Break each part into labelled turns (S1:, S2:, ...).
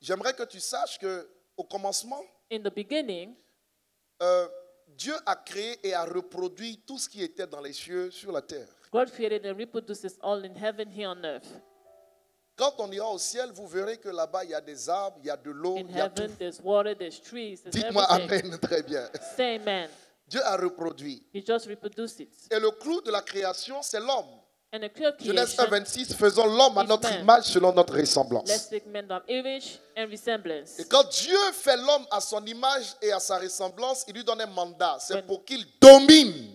S1: j'aimerais que tu saches que au commencement,
S2: In the beginning,
S1: Dieu a créé et a reproduit tout ce qui était dans les cieux, sur la terre.
S2: God created and reproduces all in heaven, here on earth.
S1: Quand on ira au ciel, vous verrez que là-bas, il y a des arbres, il y a de l'eau,
S2: In
S1: il y a tout.
S2: heaven, there's water, there's trees, there's
S1: Dites-moi
S2: everything.
S1: amen, très bien.
S2: Say amen.
S1: Dieu a reproduit.
S2: He just reproduced it.
S1: Et le clou de la création, c'est l'homme.
S2: And the creation,
S1: Genèse 1, 26, faisons l'homme à notre image selon notre ressemblance.
S2: let's take men of image and resemblance.
S1: Et quand Dieu fait l'homme à son image et à sa ressemblance, il lui donne un mandat. C'est
S2: When-
S1: pour qu'il domine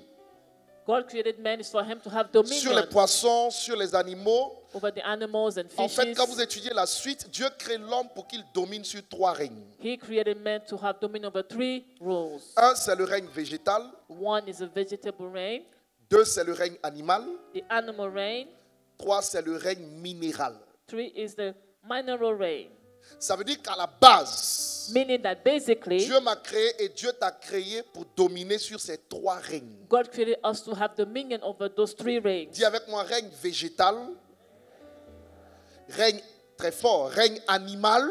S2: God created man is for him to have
S1: sur
S2: dominion
S1: les poissons, sur les animaux.
S2: over the animals and
S1: En fait,
S2: fishes.
S1: quand vous étudiez la suite, Dieu crée l'homme pour qu'il domine sur 3 règnes.
S2: He created man to have dominion over 3 rules.
S1: Un, c'est le règne végétal.
S2: 1 is a vegetable reign,
S1: 2, c'est le règne animal.
S2: the animal reign.
S1: 3, c'est le règne minéral.
S2: 3 is the mineral reign.
S1: Ça veut dire qu'à la base,
S2: Meaning that basically,
S1: Dieu m'a créé et Dieu t'a créé pour dominer sur ces 3 règnes.
S2: God created us to have dominion over those 3 reigns.
S1: Dis avec moi, règne végétal, règne très fort, règne animal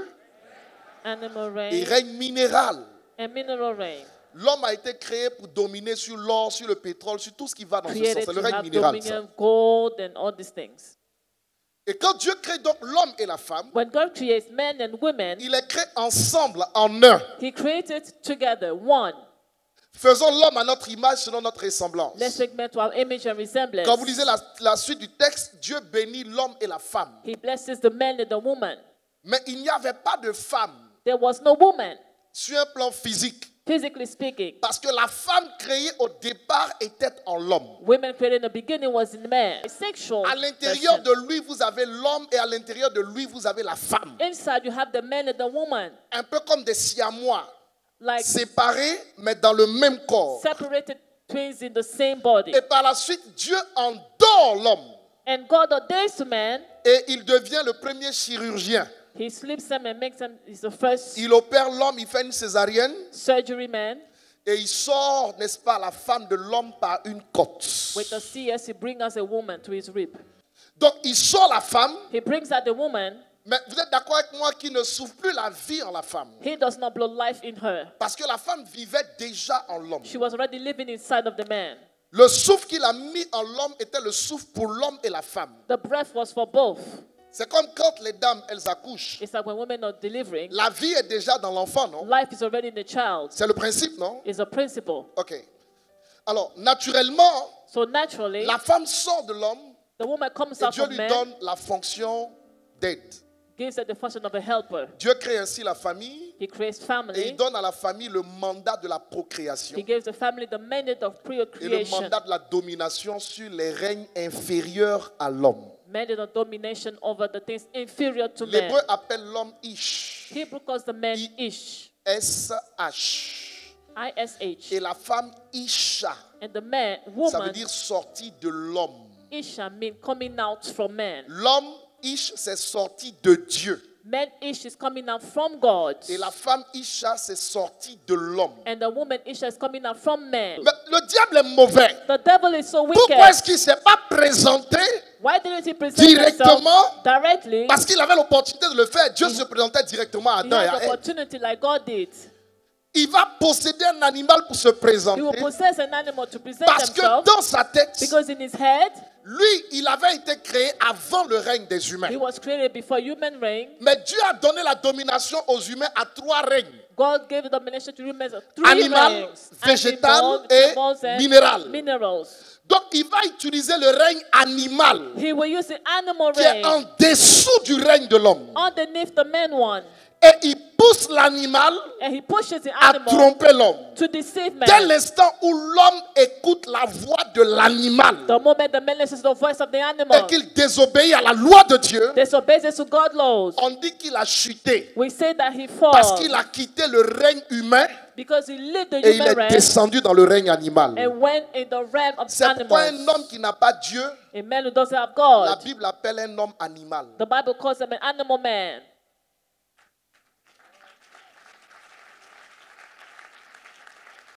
S2: Animal
S1: et
S2: reign
S1: règne minéral.
S2: and mineral reign.
S1: L'homme a été créé pour dominer sur l'or, sur le pétrole, sur tout ce qui va dans ce sens.
S2: Created
S1: C'est le
S2: to
S1: règne
S2: have
S1: minéral. ça.
S2: dominion, gold and all these things.
S1: Et quand Dieu crée donc l'homme et la femme,
S2: When God creates men and women,
S1: il les crée ensemble, en un.
S2: He created together, one.
S1: Faisons l'homme à notre image selon notre ressemblance.
S2: Let's make men to our image and resemblance.
S1: Quand vous lisez la suite du texte, Dieu bénit l'homme et la femme.
S2: He blesses the man and the woman.
S1: Mais il n'y avait pas de femme
S2: There was no woman,
S1: sur un plan physique.
S2: physically speaking.
S1: Parce que la femme créée au départ était en l'homme.
S2: Women created in the beginning was in man. A sexual
S1: À l'intérieur
S2: person.
S1: de lui, vous avez l'homme et à l'intérieur de lui, vous avez la femme.
S2: Inside you have the man and the woman,
S1: Un peu comme des siamois,
S2: like
S1: séparés mais dans le même corps.
S2: separated twins in the same body.
S1: Et par la suite, Dieu endort l'homme
S2: And God ordains to man,
S1: et il devient le premier chirurgien.
S2: He sleeps him and makes him, he's the first
S1: Il opère l'homme, il fait une césarienne
S2: surgery man.
S1: et il sort, n'est-ce pas, la femme de l'homme par une côte.
S2: With the CS, he brings us a woman to his rib.
S1: Donc il sort la femme,
S2: He brings out the woman.
S1: mais vous êtes d'accord avec moi qu'il ne souffle plus la vie en la femme.
S2: He does not blow life in her.
S1: Parce que la femme vivait déjà en l'homme.
S2: She was already living inside of the man.
S1: Le souffle qu'il a mis en l'homme était le souffle pour l'homme et la femme.
S2: The breath was for both.
S1: C'est comme quand les dames, elles accouchent.
S2: It's like when women are delivering,
S1: La vie est déjà dans l'enfant, non?
S2: life is already in the child.
S1: C'est le principe, non?
S2: It's a principle.
S1: Ok. Alors, naturellement,
S2: So naturally,
S1: la femme sort de l'homme
S2: the woman comes
S1: et
S2: out
S1: Dieu
S2: from
S1: lui
S2: man,
S1: donne la fonction d'aide.
S2: gives her the function of a helper.
S1: Dieu crée ainsi la famille
S2: He creates
S1: et il
S2: family.
S1: donne à la famille le mandat de la procréation
S2: He gives the family the mandate of
S1: et le
S2: procreation,
S1: mandat de la domination sur les règnes inférieurs à l'homme.
S2: mandate of domination over the things inferior to
S1: L'hébreu
S2: man.
S1: appelle l'homme Ish,
S2: Hebrew calls the man Ish,
S1: S-H,
S2: I-S-H,
S1: et la femme Isha.
S2: and the man,
S1: Ça veut
S2: woman,
S1: dire sorti de l'homme.
S2: Isha mean coming out from man.
S1: L'homme Ish, c'est sorti de Dieu.
S2: Man Ish is coming out from God,
S1: Et la femme Isha, c'est sorti de l'homme.
S2: and the woman Isha is coming out from man.
S1: Mais le diable est mauvais.
S2: The devil is so
S1: Pourquoi
S2: wicked.
S1: est-ce qu'il ne s'est pas présenté?
S2: Why didn't he present
S1: Directement?
S2: himself directly?
S1: Parce qu'il avait l'opportunité de le faire. Dieu se présentait directement à
S2: He
S1: Adam et
S2: has
S1: à
S2: the
S1: Ève.
S2: opportunity like God did.
S1: Il va posséder un animal pour se
S2: He will
S1: présenter.
S2: possess an animal to present
S1: Parce que
S2: himself
S1: dans sa tête,
S2: because in his head,
S1: lui, il avait été créé avant le règne des humains.
S2: he was created before human reign.
S1: Mais Dieu a donné la domination aux humains à 3 règnes.
S2: God gave domination to humans of 3
S1: Animal,
S2: reigns.
S1: végétal
S2: Animal,
S1: et
S2: animals and
S1: minéral.
S2: minerals.
S1: Donc, il va utiliser le règne animal
S2: He will use the animal
S1: qui est en
S2: reign
S1: dessous du règne de l'homme.
S2: underneath the man one.
S1: Et il pousse l'animal
S2: And he pushes the
S1: à
S2: animal
S1: tromper l'homme.
S2: to deceive
S1: Dès
S2: man.
S1: l'instant où l'homme écoute la voix de l'animal
S2: The moment the man listens to the voice of the
S1: et
S2: animal,
S1: qu'il désobéit à la loi de Dieu,
S2: disobeys to God's laws.
S1: on dit qu'il a chuté
S2: We say that he
S1: parce
S2: falls
S1: qu'il a quitté le règne humain
S2: because he lived the
S1: et il
S2: human
S1: est
S2: realm
S1: descendu dans le règne animal.
S2: and went in the realm of
S1: C'est pourquoi un
S2: animals.
S1: homme qui n'a pas Dieu,
S2: A man who doesn't have
S1: la
S2: God,
S1: Bible appelle un homme animal.
S2: the Bible calls him an animal man.